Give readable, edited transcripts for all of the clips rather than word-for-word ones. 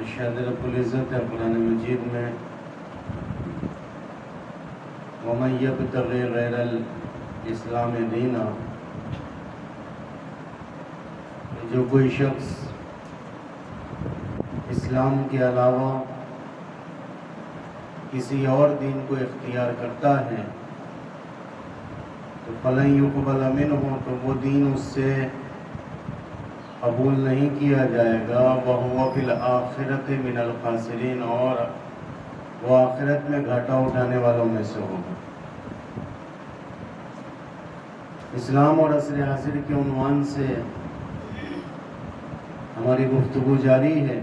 इरशाद रब्बुल इज़्ज़त है कुरान मजीद में वमन यब्तग़ी गैरल इस्लाम दीना, जो कोई शख्स इस्लाम के अलावा किसी और दीन को इख्तियार करता है तो फलन युक़बल मिन्हु, तो वो दीन उससे कबूल नहीं किया जाएगा। वहुवा फिल आखिरति मिनल खासिरीन, और वो आखिरत में घाटा उठाने वालों में से होगा। इस्लाम और असर हासिर के उन्वान से हमारी गुफ्तगू जारी है।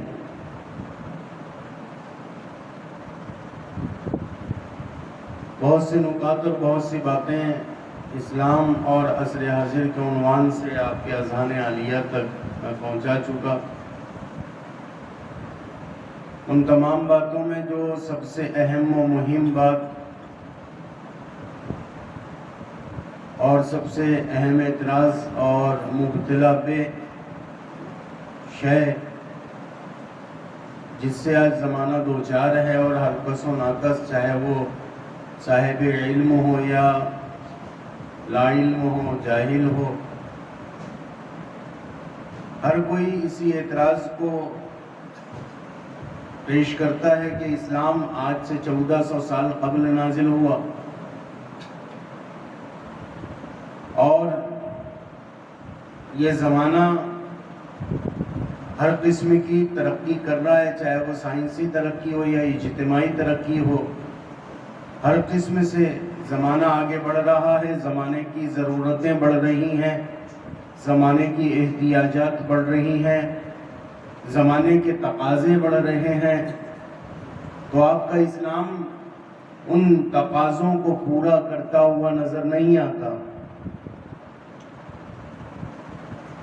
बहुत सी नुकात और बहुत सी बातें इस्लाम और असर हाजिर के उन्वान से आपके अज़हान आलिया तक मैं पहुंचा चुका। उन तमाम बातों में जो सबसे अहम व मुहिम बात और सबसे अहम एतराज़ और मुब्तला पे शय जिससे आज ज़माना दो चार है, और हर कस व नाकस, चाहे वो साहिब इल्म हो या ला इल्म हो, जाहिल हो, हर कोई इसी एतराज़ को पेश करता है कि इस्लाम आज से 1400 साल कबल नाजिल हुआ और ये ज़माना हर किस्म की तरक्की कर रहा है, चाहे वो साइंसी तरक्की हो या इज्तिमाई तरक्की हो। हर किस्म से ज़माना आगे बढ़ रहा है, ज़माने की ज़रूरतें बढ़ रही हैं, ज़माने की एहतियाजात बढ़ रही हैं, ज़माने के तकाज़े बढ़ रहे हैं। तो आपका इस्लाम उन तकाज़ों को पूरा करता हुआ नज़र नहीं आता,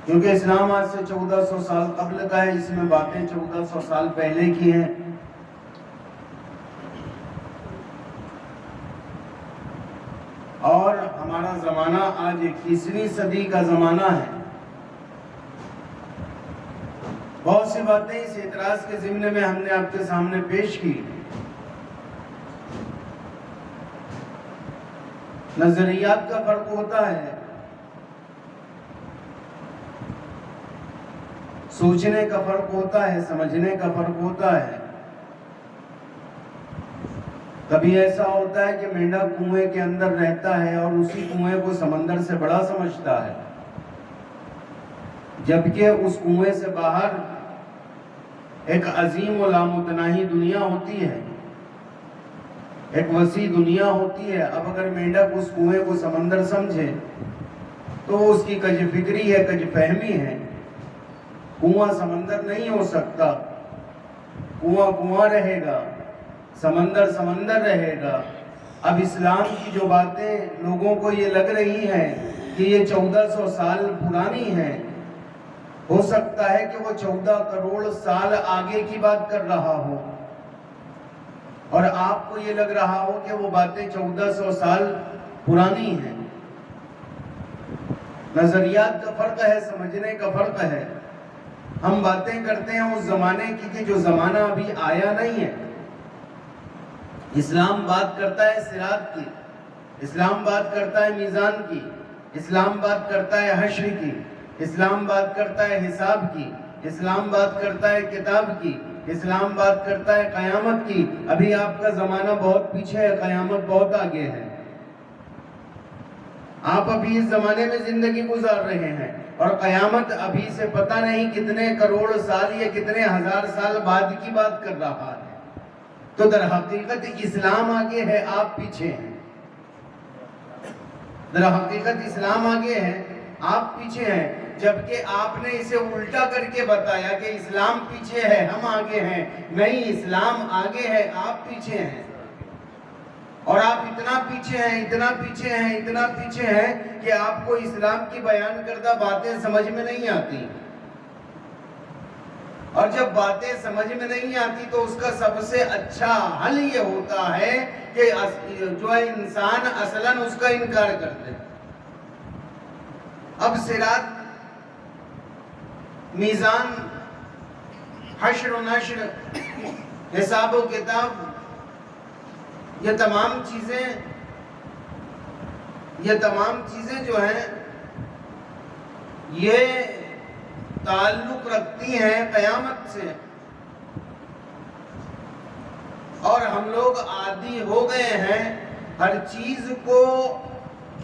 क्योंकि इस्लाम आज से 1400 साल कबल का है। इसमें बातें 1400 साल पहले की हैं। और हमारा ज़माना आज 21वीं सदी का ज़माना है। बहुत सी बातें इस एतराज़ के ज़िम्ने में हमने आपके सामने पेश की। नज़रियात का फ़र्क होता है, सोचने का फ़र्क होता है, समझने का फ़र्क होता है। कभी ऐसा होता है कि मेंढक कुएं के अंदर रहता है और उसी कुएं को समंदर से बड़ा समझता है, जबकि उस कुएं से बाहर एक अजीम व लामुतनाही दुनिया होती है, एक वसी दुनिया होती है। अब अगर मेंढक उस कुएं को समंदर समझे तो उसकी कज फिक्री है, कज फहमी है। कुआं समंदर नहीं हो सकता, कुआं कुआं रहेगा। समंदर समंदर रहेगा। अब इस्लाम की जो बातें लोगों को ये लग रही हैं कि ये 1400 साल पुरानी है, हो सकता है कि वो 14 करोड़ साल आगे की बात कर रहा हो और आपको ये लग रहा हो कि वो बातें 1400 साल पुरानी हैं। नजरियात का फर्क है, समझने का फर्क है। हम बातें करते हैं उस जमाने की कि जो जमाना अभी आया नहीं है। इस्लाम बात करता है सिरात की, इस्लाम बात करता है मीज़ान की, इस्लाम बात करता है हश्र की, इस्लाम बात करता है हिसाब की, इस्लाम बात करता है किताब की, इस्लाम बात करता है क़यामत की। अभी आपका ज़माना बहुत पीछे है, क़यामत बहुत आगे है। आप अभी इस ज़माने में ज़िंदगी गुजार रहे हैं और क़यामत अभी से पता नहीं कितने करोड़ साल या कितने हजार साल बाद की बात कर रहा है। तो दर हकीकत इस्लाम आगे है, आप पीछे हैं। दर हकीकत इस्लाम आगे है, आप पीछे हैं। जबकि आपने इसे उल्टा करके बताया कि इस्लाम पीछे है, हम आगे हैं। नहीं, इस्लाम आगे है, आप पीछे हैं। और आप इतना पीछे हैं, इतना पीछे हैं, इतना पीछे हैं कि आपको इस्लाम की बयान करदा बातें समझ में नहीं आती। और जब बातें समझ में नहीं आती तो उसका सबसे अच्छा हल ये होता है कि जो है इंसान असलन उसका इनकार कर दे। अब सिरात, मीज़ान, हश्र व नश्र, हिसाब व किताब, ये तमाम चीजें जो हैं ये ताल्लुक रखती हैं क़यामत से। और हम लोग आदी हो गए हैं हर चीज को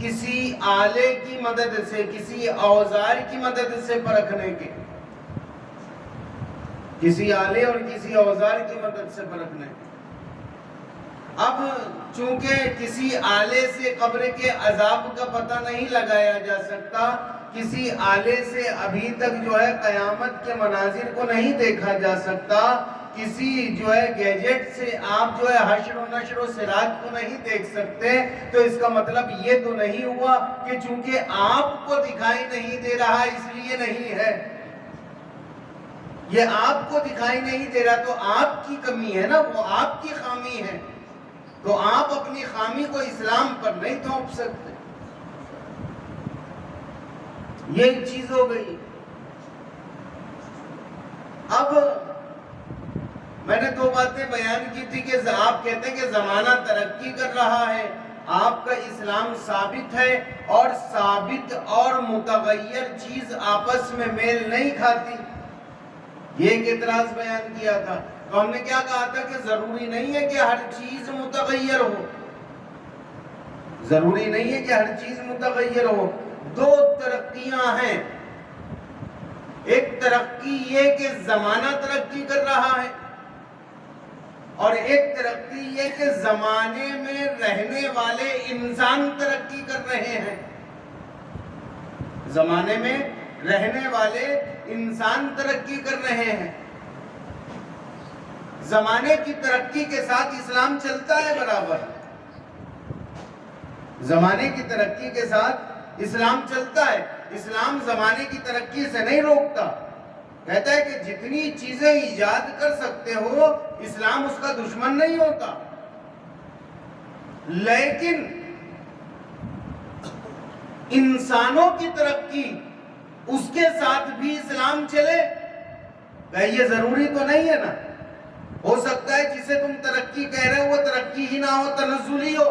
किसी आले की मदद से, किसी औजार की मदद से परखने के, किसी आले और किसी औजार की मदद से परखने के। अब चूंकि किसी आले से कब्र के अजाब का पता नहीं लगाया जा सकता, किसी आले से अभी तक जो है क़यामत के मनाजिर को नहीं देखा जा सकता, किसी जो है गैजेट से आप जो है हश्र व नश्र व सिरात को नहीं देख सकते, तो इसका मतलब ये तो नहीं हुआ कि चूंकि आपको दिखाई नहीं दे रहा इसलिए नहीं है। ये आपको दिखाई नहीं दे रहा तो आपकी कमी है ना, वो आपकी खामी है। तो आप अपनी खामी को इस्लाम पर नहीं थोप सकते। ये चीज हो गई। अब मैंने दो बातें बयान की थी कि आप कहते हैं कि जमाना तरक्की कर रहा है, आपका इस्लाम साबित है और साबित और मुतगय्यर चीज आपस में मेल नहीं खाती। ये एक इतराज बयान किया था। तो हमने क्या कहा था कि जरूरी नहीं है कि हर चीज मुतगय्यर हो, जरूरी नहीं है कि हर चीज मुतगय्यर हो। दो तरक्कियां हैं, एक तरक्की ये कि जमाना तरक्की कर रहा है और एक तरक्की ये कि जमाने में रहने वाले इंसान तरक्की कर रहे हैं। जमाने में रहने वाले इंसान तरक्की कर रहे हैं। जमाने की तरक्की के साथ इस्लाम चलता है बराबर, जमाने की तरक्की के साथ इस्लाम चलता है। इस्लाम जमाने की तरक्की से नहीं रोकता, कहता है कि जितनी चीजें ईजाद कर सकते हो इस्लाम उसका दुश्मन नहीं होता, लेकिन इंसानों की तरक्की उसके साथ भी इस्लाम चले, ये जरूरी तो नहीं है ना। हो सकता है जिसे तुम तरक्की कह रहे हो वो तरक्की ही ना हो, तनज़्ज़ुली हो।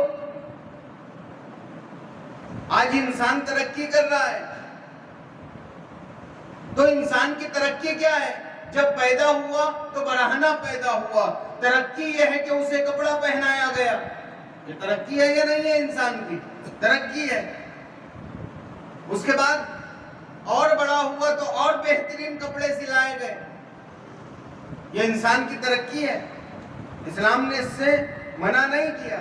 आज इंसान तरक्की कर रहा है, तो इंसान की तरक्की क्या है? जब पैदा हुआ तो बरहना पैदा हुआ, तरक्की यह है कि उसे कपड़ा पहनाया गया। ये तरक्की है या नहीं है? इंसान की तरक्की है। उसके बाद और बड़ा हुआ तो और बेहतरीन कपड़े सिलाए गए, ये इंसान की तरक्की है। इस्लाम ने इससे मना नहीं किया,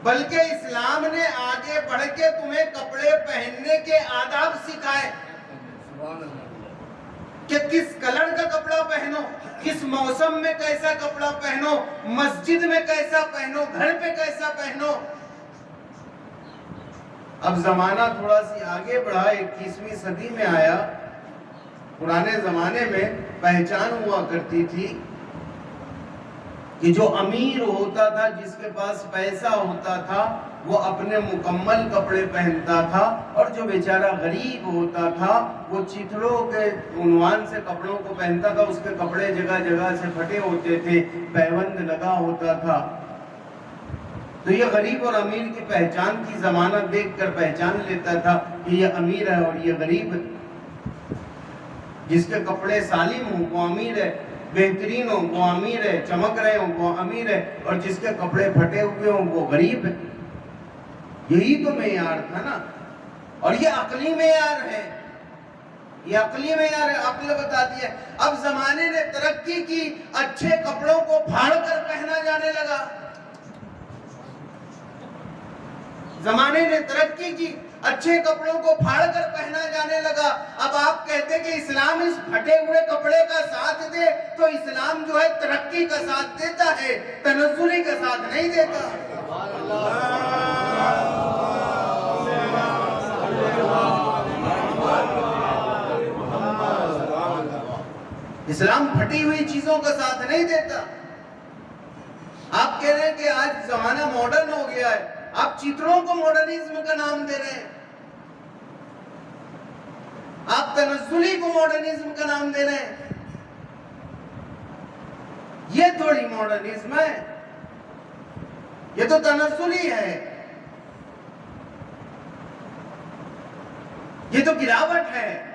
बल्कि इस्लाम ने आगे बढ़ के तुम्हें कपड़े पहनने के आदाब सिखाए। कि किस कलर का कपड़ा पहनो, किस मौसम में कैसा कपड़ा पहनो, मस्जिद में कैसा पहनो, घर पे कैसा पहनो। अब जमाना थोड़ा सी आगे बढ़ा, 21वीं सदी में आया। पुराने जमाने में पहचान हुआ करती थी कि जो अमीर होता था, जिसके पास पैसा होता था, वो अपने मुकम्मल कपड़े पहनता था, और जो बेचारा गरीब होता था वो चिथड़ों के उन्वान से कपड़ों को पहनता था। उसके कपड़े जगह जगह से फटे होते थे, पैबंद लगा होता था। तो ये गरीब और अमीर की पहचान की जमानत देखकर पहचान लेता था कि ये अमीर है और ये गरीब है। जिसके कपड़े सालिम हो वो अमीर है, बेहतरीन हो वो अमीर है, चमक रहे हो वो अमीर है, और जिसके कपड़े फटे हुए हो वो गरीब है। यही तो मेयार था ना। और ये अकली मेयार है, ये अकली मेयार है, अक्ल बताती है। अब जमाने ने तरक्की की, अच्छे कपड़ों को फाड़ कर पहना जाने लगा। जमाने ने तरक्की की, अच्छे कपड़ों को फाड़ कर पहना जाने लगा। अब आप कहते कि इस्लाम इस फटे हुए कपड़े का साथ दे, तो इस्लाम जो है तरक्की का साथ देता है, तनज़्ज़ुली का साथ नहीं देता। इस्लाम फटी हुई चीजों का साथ नहीं देता। आप कह रहे हैं कि आज जमाना मॉडर्न हो गया है, आप चित्रों को मॉडर्निज्म का नाम दे रहे हैं, आप तनज़्ज़ुली को मॉडर्निज्म का नाम दे रहे हैं। ये थोड़ी मॉडर्निज्म है, ये तो तनज़्ज़ुली है, ये तो गिरावट है।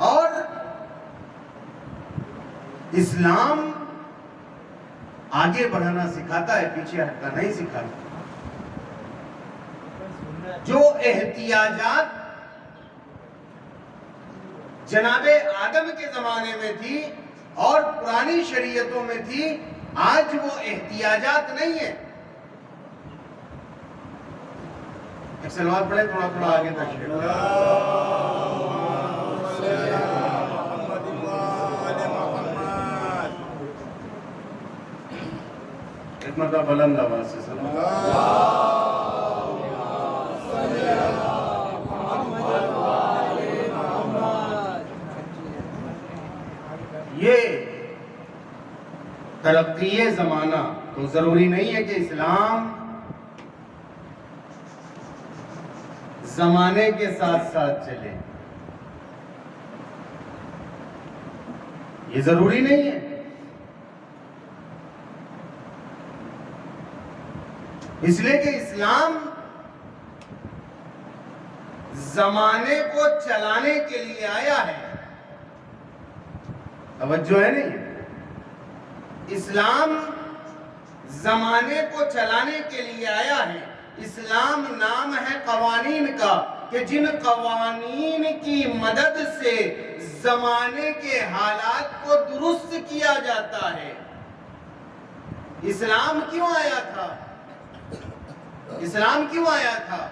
और इस्लाम आगे बढ़ाना सिखाता है, पीछे हटना नहीं सिखाता। जो एहतियाजात जनाबे आदम के जमाने में थी और पुरानी शरीयतों में थी, आज वो एहतियाजात नहीं है। एक सलवात पढ़े, थोड़ा थोड़ा आगे तक। एक मतलब बुलंद आवाज से ये तरक्की जमाना तो जरूरी नहीं है कि इस्लाम जमाने के साथ साथ चले, ये जरूरी नहीं है। इसलिए कि इस्लाम जमाने को चलाने के लिए आया है। तवज्जो है नहीं, इस्लाम जमाने को चलाने के लिए आया है। इस्लाम नाम है कवानीन का, कि जिन कवानीन की मदद से जमाने के हालात को दुरुस्त किया जाता है। इस्लाम क्यों आया था? इस्लाम क्यों आया था?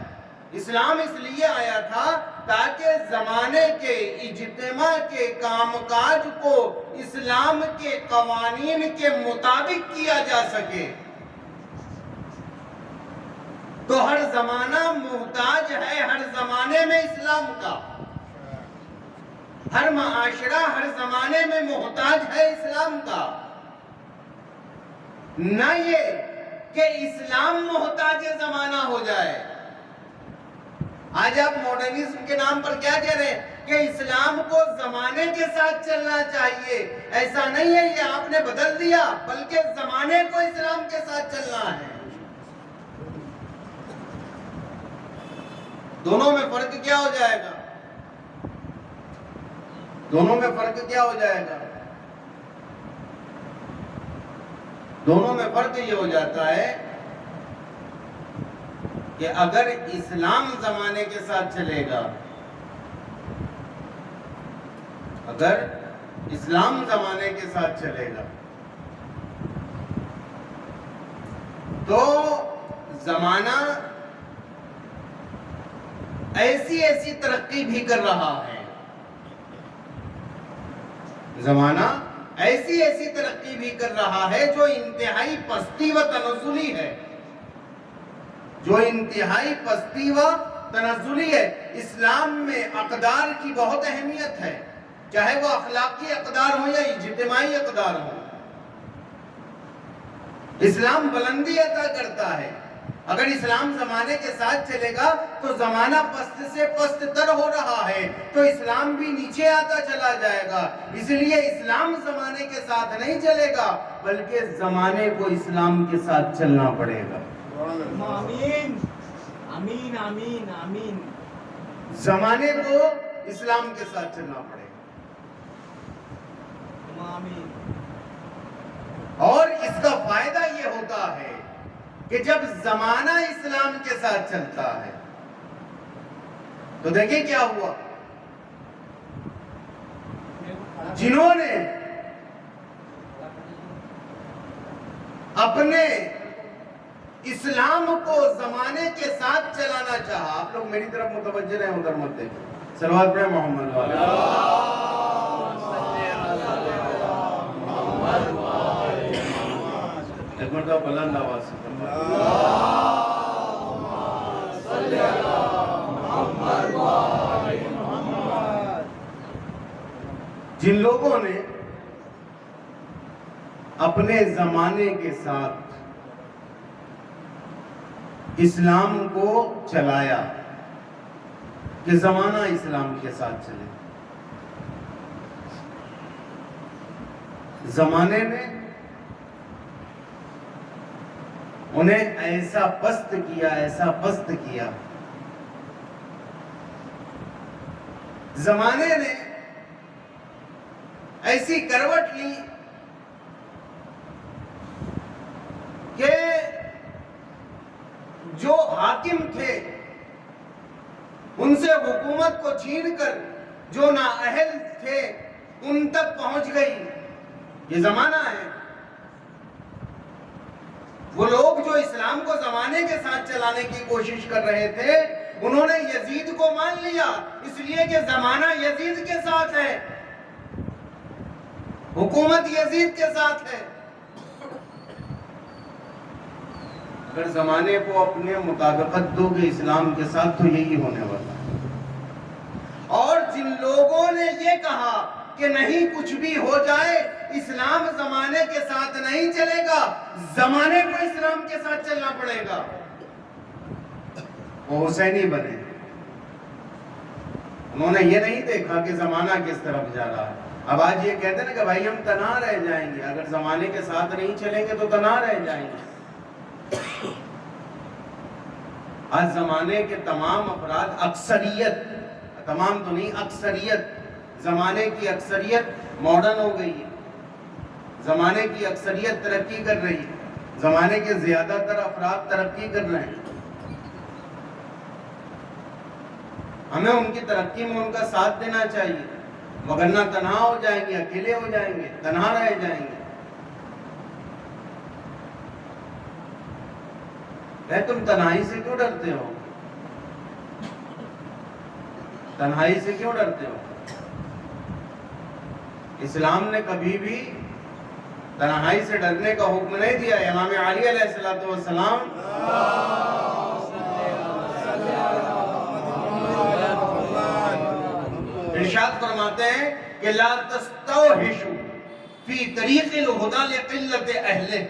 इस्लाम इसलिए आया था ताकि जमाने के इज्तिमा के कामकाज को इस्लाम के कवानीन के मुताबिक किया जा सके। तो हर जमाना मुहताज है हर जमाने में इस्लाम का, हर माशरा हर जमाने में मुहताज है इस्लाम का। न ये कि इस्लाम मोहताज जमाना हो जाए। आज आप मॉडर्निज्म के नाम पर क्या कह रहे हैं कि इस्लाम को जमाने के साथ चलना चाहिए। ऐसा नहीं है, ये आपने बदल दिया, बल्कि जमाने को इस्लाम के साथ चलना है। दोनों में फर्क क्या हो जाएगा? दोनों में फर्क क्या हो जाएगा? दोनों में फर्क ये हो जाता है कि अगर इस्लाम जमाने के साथ चलेगा, अगर इस्लाम जमाने के साथ चलेगा तो जमाना ऐसी ऐसी तरक्की भी कर रहा है, जमाना ऐसी ऐसी तरक्की भी कर रहा है जो इंतहाई पस्ती व तनज़ुली है, जो इंतहाई पस्ती व तनज़ुली है। इस्लाम में अक़दार की बहुत अहमियत है, चाहे वो अखलाकी अक़दार हो या इज्तिमाई अक़दार हो। इस्लाम बुलंदी अता करता है। अगर इस्लाम जमाने के साथ चलेगा तो जमाना पस्त से पस्त तर हो रहा है, तो इस्लाम भी नीचे आता चला जाएगा। इसलिए इस्लाम जमाने के साथ नहीं चलेगा, बल्कि जमाने को इस्लाम के साथ चलना पड़ेगा। आमीन आमीन आमीन आमीन। जमाने को इस्लाम के साथ चलना पड़ेगा। आमीन। और इसका फायदा ये होता है कि जब जमाना इस्लाम के साथ चलता है तो देखिए क्या हुआ, जिन्होंने अपने इस्लाम को जमाने के साथ चलाना चाहा, आप लोग मेरी तरफ मुतवज्जे रहें, उधर मत देखें। सलवात पे मोहम्मद एक मरतबा बुलंद आवाज से जिन लोगों ने अपने जमाने के साथ इस्लाम को चलाया कि जमाना इस्लाम के साथ चले, जमाने ने उन्हें ऐसा पस्त किया, ऐसा पस्त किया, जमाने ने ऐसी करवट ली कि जो हाकिम थे उनसे हुकूमत को छीनकर जो नाअहल थे उन तक पहुंच गई। ये जमाना है। वो लोग जो इस्लाम को जमाने के साथ चलाने की कोशिश कर रहे थे, उन्होंने यजीद को मान लिया, इसलिए कि जमाना यजीद के साथ है, हुकूमत यजीद के साथ है। अगर जमाने को अपने मुताबिकत दोगे इस्लाम के साथ तो यही होने वाला है। और जिन लोगों ने ये कहा कि नहीं कुछ भी हो जाए इस्लाम जमाने के साथ नहीं चलेगा, जमाने को इस्लाम के साथ चलना पड़ेगा, वो हुसैनी बने। उन्होंने ये नहीं देखा कि जमाना किस तरफ जा रहा है। अब आज ये कहते हैं ना कि भाई हम तन्हा रह जाएंगे, अगर जमाने के साथ नहीं चलेंगे तो तन्हा रह जाएंगे। आज जमाने के तमाम अफराद, अक्सरियत, तमाम तो नहीं अक्सरियत, जमाने की अक्सरियत मॉडर्न हो गई है, जमाने की अक्सरियत तरक्की कर रही है, जमाने के ज्यादातर अफराद तरक्की कर रहे हैं। हमें उनकी तरक्की में उनका साथ देना चाहिए, वरना तन्हा हो जाएंगे, अकेले हो जाएंगे, तन्हा रह जाएंगे। तुम तन्हाई से क्यों डरते हो? तन्हाई से क्यों डरते हो? इस्लाम ने कभी भी तन्हाई से डरने का हुक्म नहीं दिया। इमाम अली अलैहिस्सलातु वस्सलाम इरशाद फरमाते हैं कि ला तस्तौहिशु फी तरीक़िल हुदा लिक़िल्लति अहले,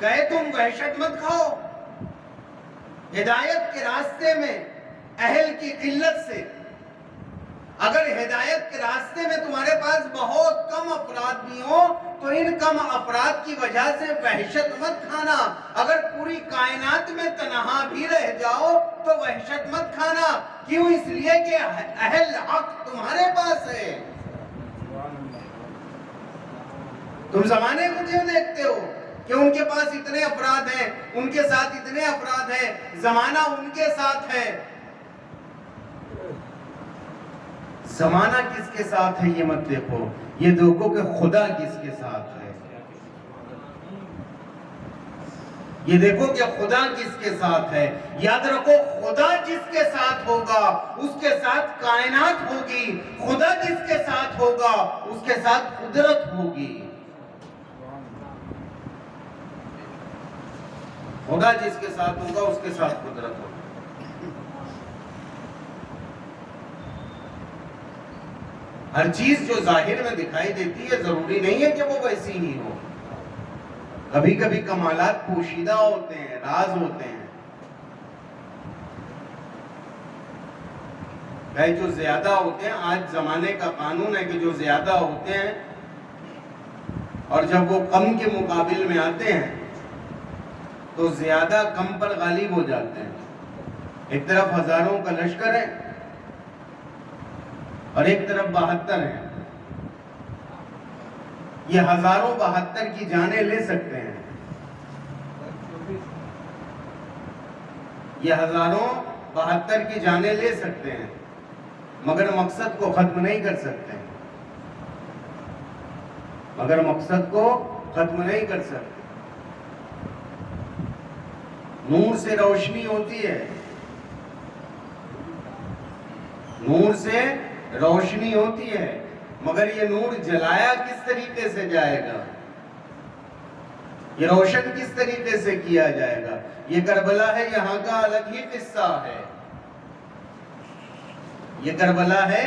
कहे तुम वहशत मत खाओ हिदायत के रास्ते में अहल की किल्लत से। अगर हिदायत के रास्ते में तुम्हारे पास बहुत कम अफराद भी हो तो इन कम अफराद की वजह से वहशत मत खाना। अगर पूरी कायनात में तन्हा भी रह जाओ तो वहशत मत खाना। क्यों? इसलिए कि अहल हक तुम्हारे पास है। तुम जमाने को क्यों देखते हो कि उनके पास इतने अफराद हैं, उनके साथ इतने अफराद हैं, जमाना उनके साथ है। जमाना किसके साथ है ये मत देखो, ये देखो कि खुदा किसके साथ है। ये देखो कि खुदा किसके साथ है। याद रखो, खुदा जिसके साथ होगा उसके साथ कायनात होगी, खुदा जिसके साथ होगा उसके साथ कुदरत होगी। खुदा जिसके साथ होगा उसके साथ कुदरत होगी। हर चीज जो जाहिर में दिखाई देती है जरूरी नहीं है कि वो वैसी ही हो। कभी कभी कमालात पोशीदा होते हैं, राज होते हैं। भाई जो ज्यादा होते हैं, आज जमाने का कानून है कि जो ज्यादा होते हैं और जब वो कम के मुकाबिल में आते हैं तो ज्यादा कम पर गालिब हो जाते हैं। एक तरफ हजारों का लश्कर है और एक तरफ 72 है। ये हजारों 72 की जानें ले सकते हैं, ये हजारों 72 की जानें ले सकते हैं, मगर मकसद को खत्म नहीं कर सकते, मगर मकसद को खत्म नहीं कर सकते। नूर से रोशनी होती है, नूर से रोशनी होती है, मगर ये नूर जलाया किस तरीके से जाएगा, ये रोशन किस तरीके से किया जाएगा। ये करबला है, यहाँ का अलग ही किस्सा है। ये करबला है,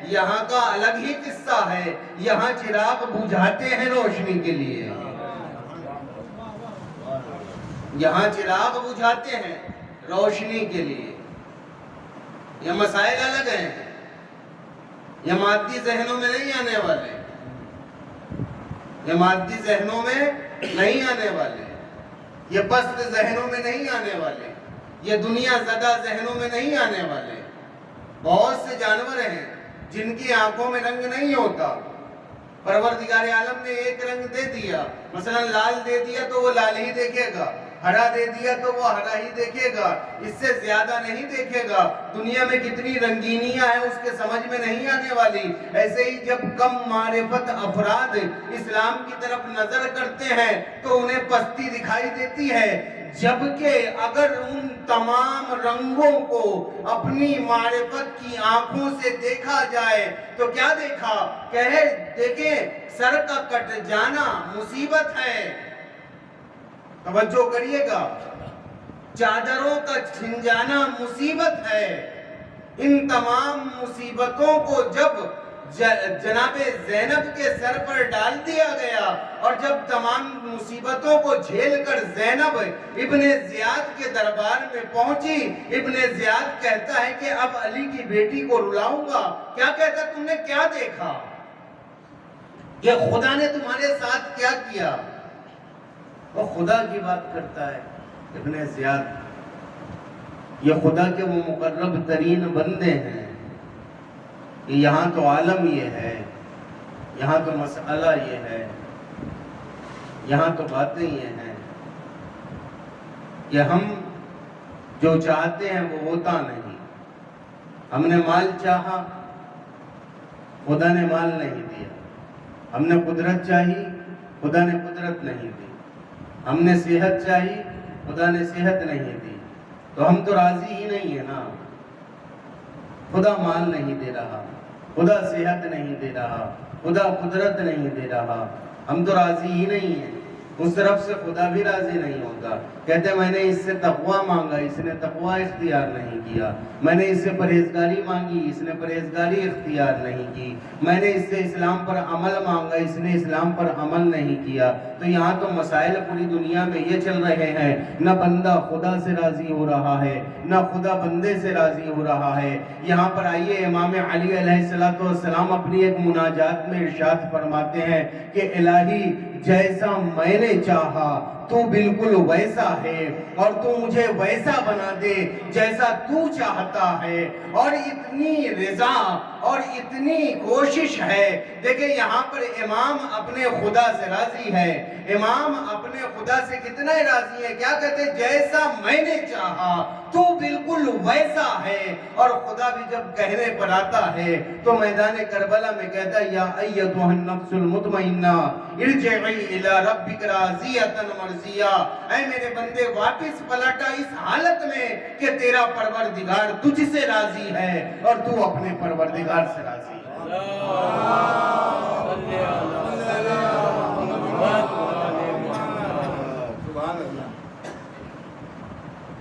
यहाँ का अलग ही किस्सा है। यहाँ चिराग बुझाते हैं रोशनी के लिए, यहाँ चिराग बुझाते हैं रोशनी के लिए। ये मसाइल अलग हैं, ये मादी जहनों में नहीं आने वाले, ये मादी जहनों में नहीं आने वाले, ये पस्त जहनों में नहीं आने वाले, ये दुनिया ज़दा जहनों में नहीं आने वाले। बहुत से जानवर हैं जिनकी आंखों में रंग नहीं होता, परवरदिगार आलम ने एक रंग दे दिया, मसलन लाल दे दिया तो वो लाल ही देखेगा, हरा दे दिया तो वो हरा ही देखेगा, इससे ज्यादा नहीं देखेगा। दुनिया में कितनी रंगीनियां हैं उसके समझ में नहीं आने वाली। ऐसे ही जब कम मारिफत अफराद इस्लाम की तरफ नजर करते हैं तो उन्हें पस्ती दिखाई देती है, जबकि अगर उन तमाम रंगों को अपनी मारिफत की आंखों से देखा जाए तो क्या देखा, कहे देखें सर का कट जाना मुसीबत है। तवज्जो करिएगा, चादरों का छिन जाना मुसीबत है। इन तमाम मुसीबतों को जब जनाबे ज़ैनब के सर पर डाल दिया गया और जब तमाम मुसीबतों को झेलकर ज़ैनब इब्ने ज़ियाद के दरबार में पहुंची, इब्ने ज़ियाद कहता है कि अब अली की बेटी को रुलाऊंगा। क्या कहता, तुमने क्या देखा, ये खुदा ने तुम्हारे साथ क्या किया। वो खुदा की बात करता है इब्ने ज़ियाद, ये खुदा के वो मुकर्रब तरीन बंदे हैं कि यहाँ तो आलम ये है, यहाँ तो मसला ये है, यहाँ तो बातें ये हैं कि हम जो चाहते हैं वो होता नहीं। हमने माल चाहा, खुदा ने माल नहीं दिया। हमने कुदरत चाही, खुदा ने कुदरत नहीं दी। हमने सेहत चाही, खुदा ने सेहत नहीं दी। तो हम तो राजी ही नहीं है ना। खुदा माल नहीं दे रहा, खुदा सेहत नहीं दे रहा, खुदा कुदरत नहीं दे रहा, हम तो राजी ही नहीं है। उस तरफ से खुदा भी राजी नहीं होता। कहते मैंने इससे तकवा मांगा, इसने तकवा इख्तियार नहीं किया। मैंने इससे परहेजगारी मांगी, इसने परहेजगारी इख्तियार नहीं की। मैंने इससे इस्लाम पर अमल मांगा, इसने इस्लाम पर अमल नहीं किया। तो यहाँ तो मसाइल पूरी दुनिया में ये चल रहे हैं, न बंदा खुदा से राजी हो रहा है, न खुदा बंदे से राजी हो रहा है। यहाँ पर आइए, इमाम अली अलैहिस्सलाम अपनी एक मुनाजात में इरशाद फरमाते हैं कि इलाही जैसा मैंने चाहा तू बिल्कुल वैसा है, और तू मुझे वैसा बना दे जैसा तू चाहता है। और इतनी रिजा और इतनी कोशिश है। देखिए यहाँ पर इमाम अपने खुदा से राजी है। इमाम अपने खुदा से कितना राजी है, क्या कहते, जैसा मैंने चाहा तू बिल्कुल वैसा है। और खुदा भी जब कहने पर आता है तो मैदान करबला में कहता है, या अय्यतुहन नफ्सुल मुतमइन्ना इरजिई इला रब्बिक राज़ियतन मर्ज़िया, ऐ मेरे बंदे वापस पलटा इस हालत में कि तेरा परवरदिगार तुझसे राजी है और तू अपने परवरदिगार से राजी है।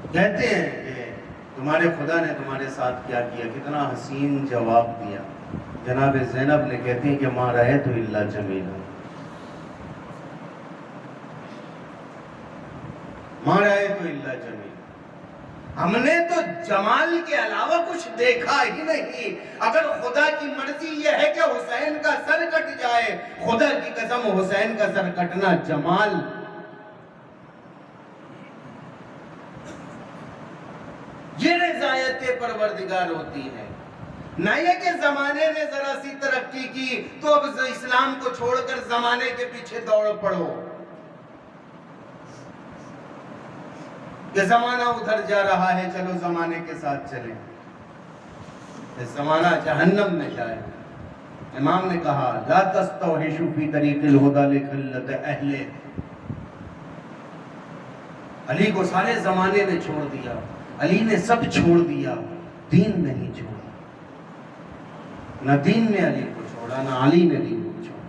कहते हैं कि तुम्हारे खुदा ने तुम्हारे साथ क्या किया, कितना हसीन जवाब दिया। जनाब ज़ैनब ने कहती हैं कि माँ रहे तो इल्ला जमीला, माँ रहे तो इल्ला जमीला, हमने तो जमाल के अलावा कुछ देखा ही नहीं। अगर खुदा की मर्जी यह है कि हुसैन का सर कट जाए, खुदा की कसम हुसैन का सर कटना जमाल। ये रज़ायत परवरदिगार होती है। न ये कि जमाने ने जरा सी तरक्की की तो अब इस्लाम को छोड़कर जमाने के पीछे दौड़ पड़ो, कि जमाना उधर जा रहा है चलो जमाने के साथ चले, जमाना जहन्नम में जाए। इमाम ने कहा ला तस्तौहिशु फी तरीक़िल हुदा लिखल्लत अहले, अली को सारे जमाने ने छोड़ दिया, अली ने सब छोड़ दिया, दीन नहीं छोड़ा। न दीन ने अली को छोड़ा, न अली ने दीन को छोड़ा।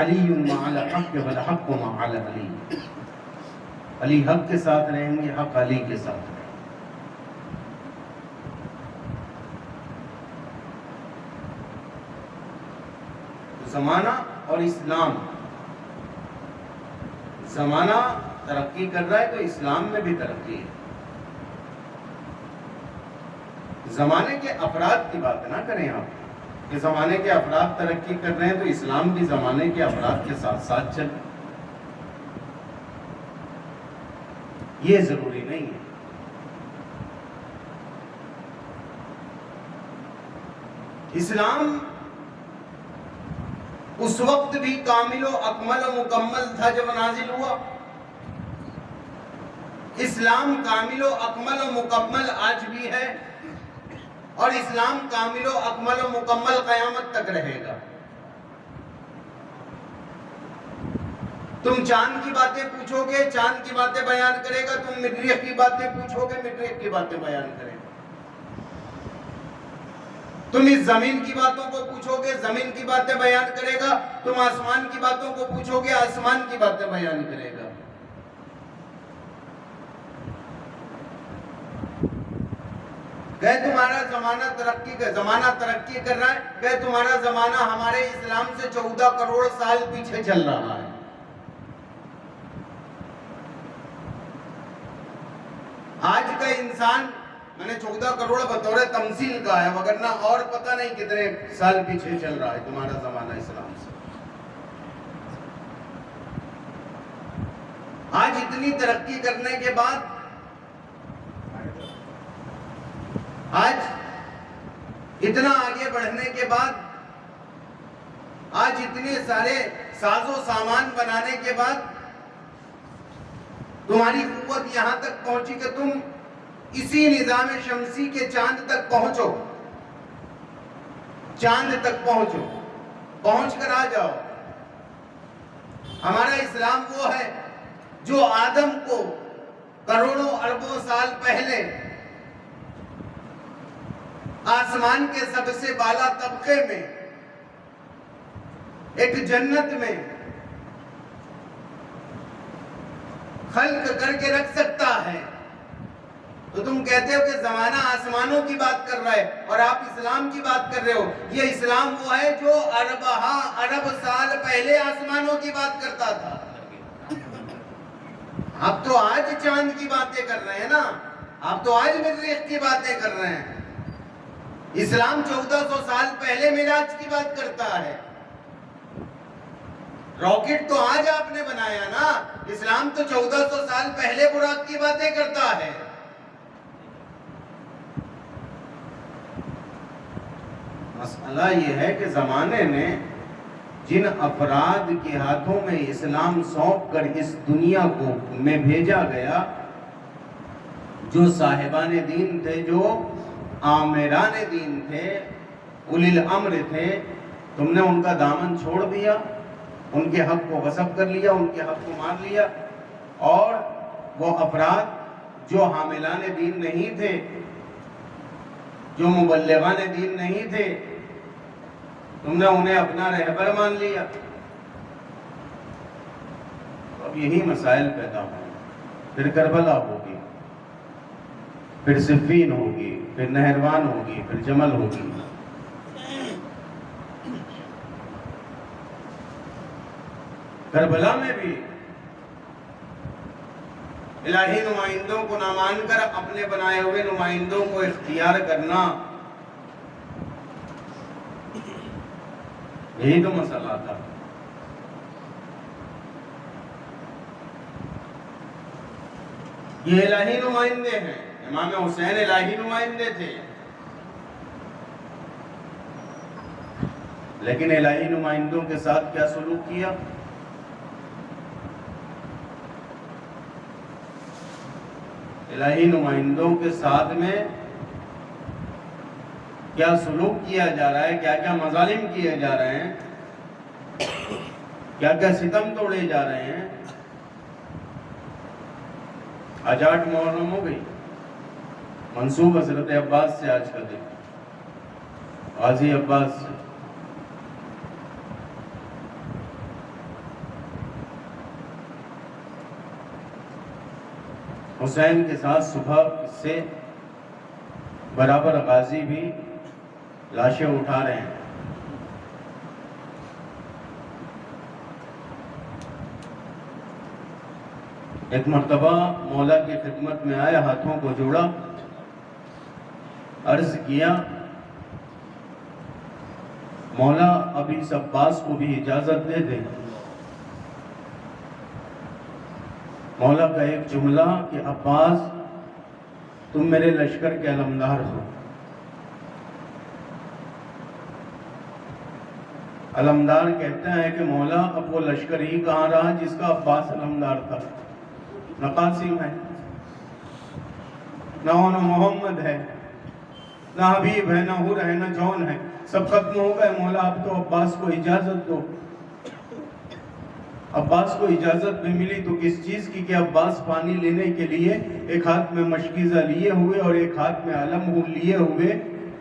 अलीयुन मअल हक़्क़ वल हक़्क़ु मअल अली, अली हक के साथ रहेंगे, हक अली के साथ रहेंगे। तो जमाना और इस्लाम, जमाना तरक्की कर रहा है तो इस्लाम में भी तरक्की है। जमाने के अफराद की बात ना करें आप कि जमाने के अफराद तरक्की कर रहे हैं तो इस्लाम भी जमाने के अफराद के साथ साथ चले, ये जरूरी नहीं है। इस्लाम उस वक्त भी कामिलो अकमल और मुकम्मल था जब नाजिल हुआ। इस्लाम कामिलो अकमल और मुकम्मल आज भी है, और इस्लाम कामिलो अकमल और मुकम्मल क़यामत तक रहेगा। तुम चांद की बातें पूछोगे, चांद की बातें बयान करेगा। तुम मरीख की बातें पूछोगे, मरीख की बातें बयान करेगा। तुम इस जमीन की बातों को पूछोगे, जमीन की बातें बयान करेगा। तुम आसमान की बातों को पूछोगे, आसमान की बातें बयान करेगा। कहे तुम्हारा जमाना तरक्की कर रहा है, कहे तुम्हारा जमाना हमारे इस्लाम से 14 करोड़ साल पीछे चल रहा है। आज का इंसान, मैंने 14 करोड़ बतौर तमसील का है, वगरना और पता नहीं कितने साल पीछे चल रहा है तुम्हारा जमाना इस्लाम से। आज इतनी तरक्की करने के बाद, आज इतना आगे बढ़ने के बाद, आज इतने सारे साजो सामान बनाने के बाद तुम्हारी कुव्वत यहां तक पहुंची कि तुम इसी निजाम शमसी के चांद तक पहुंचो, चांद तक पहुंचो, पहुंच कर आ जाओ। हमारा इस्लाम वो है जो आदम को करोड़ों अरबों साल पहले आसमान के सबसे बाला तबके में एक जन्नत में खल्क करके रख सकता है। तो तुम कहते हो कि जमाना आसमानों की बात कर रहा है और आप इस्लाम की बात कर रहे हो। ये इस्लाम वो है जो अरब साल पहले आसमानों की बात करता था। आप तो आज चांद की बातें कर रहे हैं ना, आप तो आज मरीख की बातें कर रहे हैं। इस्लाम 1400 साल पहले मिराज की बात करता है। रॉकेट तो आज आपने बनाया ना, इस्लाम तो 1400 साल पहले बुराक की बातें करता है। मसला यह है कि जमाने ने जिन अफराद के हाथों में इस्लाम सौंप कर इस दुनिया को में भेजा गया, जो साहिबाने दीन थे, जो आमिराने दीन थे, उलिल अम्र थे, तुमने उनका दामन छोड़ दिया उनके हक को गसब कर लिया, उनके हक को मार लिया। और वो अफराद जो हामिलाने दीन नहीं थे, जो मुबल्लिगाने दीन नहीं थे, तुमने उन्हें अपना रहबर मान लिया। अब यही मसाइल पैदा होंगे। फिर करबला होगी, फिर सिफ़ीन होगी, फिर नहरवान होगी, फिर जमल होगी। करबला में भी इलाही नुमाइंदों को ना मानकर अपने बनाए हुए नुमाइंदों को इख्तियार करना, यही तो मसला था। ये इलाही नुमाइंदे हैं। इमाम हुसैन इलाही नुमाइंदे थे, लेकिन इलाही नुमाइंदों के साथ क्या सलूक किया? इलाही नुमाइंदों के साथ में क्या सलूक किया जा रहा है, क्या क्या मजालिम किए जा रहे हैं, क्या क्या सितम तोड़े जा रहे हैं। आज 8 मुहर्रम हो गई, मंसूब हजरत अब्बास से आज का दिन, गाजी अब्बास से। हुसैन के साथ सुबह से बराबर गाजी भी लाशें उठा रहे हैं। एक मर्तबा मौला की खिदमत में आए, हाथों को जोड़ा, अर्ज किया, मौला अभी इस अब्बास को भी इजाजत दे दे। मौला का एक जुमला कि अब्बास तुम मेरे लश्कर के अलमदार हो। अलमदार कहते हैं कि मौला अब वो लश्कर ही कहाँ रहा जिसका अब्बास अलमदार था। न कासिम है, न मोहम्मद है, न हबीब है, न हुर है, न जौन है, सब खत्म हो गए। मौला अब तो अब्बास को इजाजत दो। अब्बास को इजाजत भी मिली तो किस चीज की कि अब्बास पानी लेने के लिए एक हाथ में मशकीज़ा लिए हुए और एक हाथ में अलम लिए हुए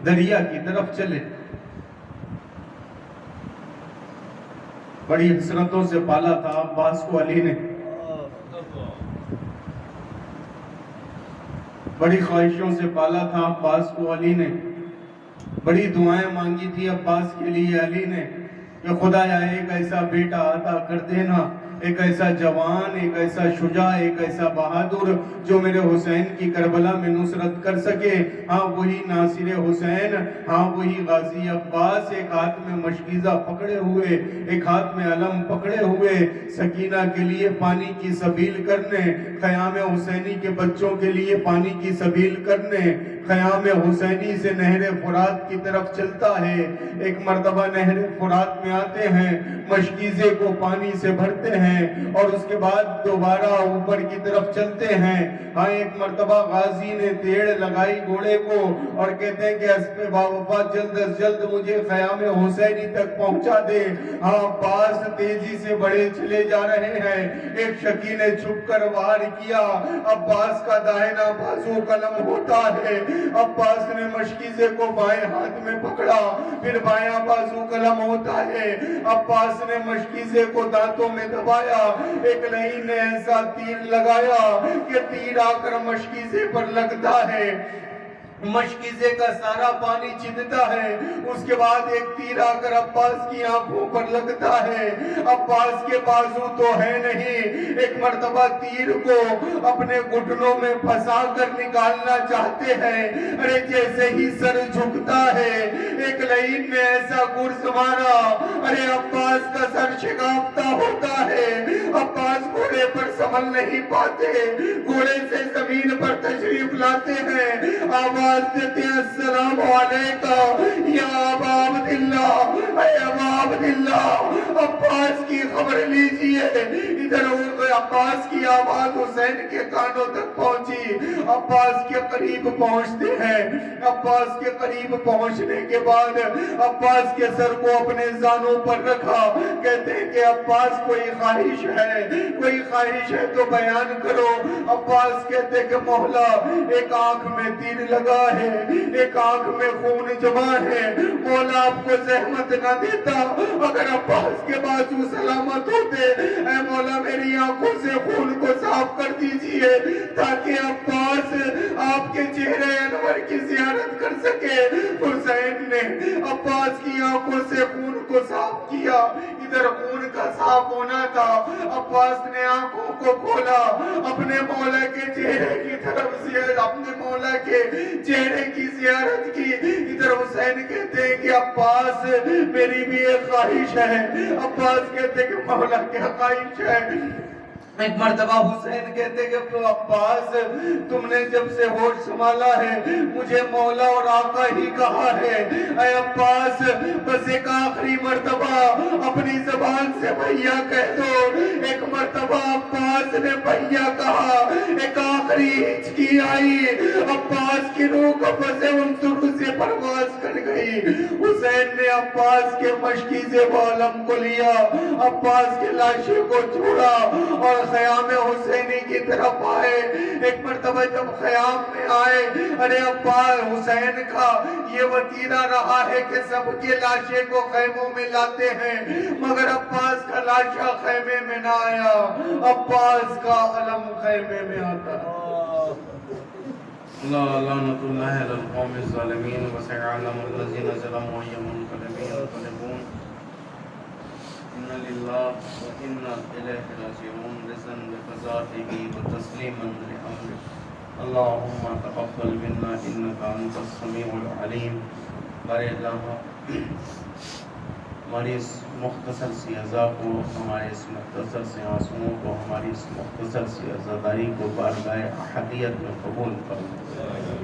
दरिया की तरफ चले। बड़ी हसरतों से पाला था अब्बास को अली ने, बड़ी ख्वाहिशों से पाला था अब्बास को अली ने, बड़ी दुआएं मांगी थी अब्बास के लिए अली ने कि खुदाया एक ऐसा बेटा अता कर देना, एक ऐसा जवान, एक ऐसा शुजा, एक ऐसा बहादुर जो मेरे हुसैन की करबला में नुसरत कर सके। हाँ वही नासिर हुसैन, हाँ वही गाजी अब्बास, एक हाथ में मशकीज़ा पकड़े हुए, एक हाथ में अलम पकड़े हुए, सकीना के लिए पानी की सबील करने, ख़याम हुसैनी के बच्चों के लिए पानी की सबील करने, ख़याम हुसैनी से नहर फुरात की तरफ चलता है। एक मर्तबा नहर फुरात में आते हैं, मशकीज़े को पानी से भरते हैं और उसके बाद दोबारा ऊपर की तरफ चलते हैं। हाँ एक मर्तबा गाजी ने तेड़ लगाई घोड़े को और कहते हैं कि अस्पे बावफा जल्द अज जल्द मुझे ख़याम हुसैनी तक पहुंचा दे। हाँ अब्बास तेजी से बढ़े चले जा रहे हैं। एक शकी ने छुप कर वार किया, अब्बास का दाहिना बाजू कलम होता है। अब्बास ने मशकीज़े को बाएं हाथ में पकड़ा, फिर बायां बाजू कलम होता है। अब्बास ने मशकीज़े को दांतों में दबाया, एक लही ने ऐसा तीर लगाया कि तीर आकर मशकीज़े पर लगता है, मशकीज़े का सारा पानी छिदता है। उसके बाद एक तीर आकर अब्बास की आंखों पर लगता है। अब्बास के बाजू तो है नहीं, एक मर्तबा तीर को अपने घुटनों में फंसा कर निकालना चाहते हैं। अरे जैसे ही सर झुकता है, एक लईन ने ऐसा गुर्ज मारा, अरे अब्बास का सर शिकाफ्ता होता है। अब्बास घोड़े पर संभल नहीं पाते, घोड़े से जमीन पर तशरीफ लाते हैं, आवाज देते हैं अस्सलाम वालेकुम या अबा अब्दिल्लाह, ऐ अबा अब्दिल्लाह। अब्बास की खबर लीजिए। इधर अब्बास की आवाज हुसैन के कानों तक पहुंची, अब्बास के करीब पहुंचते हैं। अब्बास के करीब पहुंचने के बाद अब्बास के सर को अपने जानों पर रखा। कहते हैं कि अब्बास कोई ख्वाहिश है तो बयान करो। अब्बास कहते कि मौला एक आंख में तीर लगा है, एक आंख में खून जमा है, मौला आपको जहमत ना देता अगर अब्बास के बाजू सलामत होते। ऐ मौला मेरी आंखों से खून को साफ कर दीजिए ताकि अब्बास आपके चेहरे अनवर की जियारत कर सके। हुसैन ने अब्बास की आंखों से खून को साफ किया। इधर खून का साफ होना था, अब्बास ने आंखों को खोला, अपने मौला के चेहरे की तरफ से अपने मौला के चेहरे की जियारत की। इधर हुसैन कहते हैं कि अब्बास मेरी भी एक ख्वाहिश है। अब्बास कहते हैं कि मौला क्या ख्वाहिश है। एक मर्तबा हुसैन कहते कि अब्बास तुमने जब से होश संभाला है मुझे मौला और आका ही कहा है। ऐ अब्बास बस एक आखिरी मर्तबा अपनी जबान से भैया कह दो। एक मर्तबा अब्बास ने भैया कहा, एक आखिरी हिचकी आई, अब्बास की रूह कब्ज़े उनसुर से परवाज कर गई। हुसैन ने अब्बास के मशकी से बालम को लिया, अब्बास के लाशे को छोड़ा और ख़याम हुसैनी की तरफ आए। एक मर्तबा जब ख़याम में आए, अरे अब्बास हुसैन का ये वतीरा रहा है कि सबके लाशे को खैमों में लाते हैं, मगर अब्बास का लाशा खैमे में ना आया, अब्बास का अलम खैमे में आता है। लानतुल्लाहि अलल कौमिज़ ज़ालिमीन व सयअलमुल्लज़ीना ज़लमू यमुनक़लिबून। इन्ना लिल्लाहि व इन्ना इलैहि राजिऊन। रिज़न बिक़ज़ाइही व तस्लीमन लिअम्रिही। अल्लाहुम्मा तक़ब्बल मिन्ना इन्नका अंतस समीउल अलीम। बारे अल्लाह हमारी इस मुख्तसर सी अज़ा को, हमारे इस मुख्तसर से आंसुओं को, हमारी इस मुख्तसर सी अज़ादारी को बारगाह अहदियत में कबूल फरमा।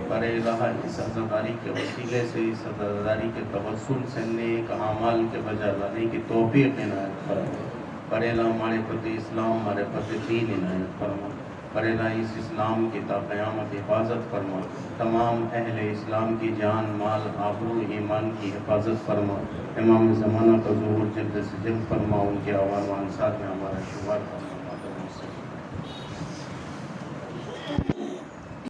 बारे अल्लाह इस अज़ादारी के वसीले से, इस अज़ादारी के तवस्सुल से नेक आमाल के बजा लाने की तौफीक इनायत फरमा। बारे अल्लाह हमारे प्रति इस्लाम, हमारे प्रति दीन इनायत फरमा। बारे अल्लाह इस इस्लाम की ता क़यामत हिफाजत फरमा। तमाम अहले इस्लाम की जान, माल, आबरू, ईमान की हिफाजत फरमा। इमाम ज़माना का ज़ुहूर जल्द से जल्द फरमा। उनके आवान वान साथ में हमारा शुमार फरमा।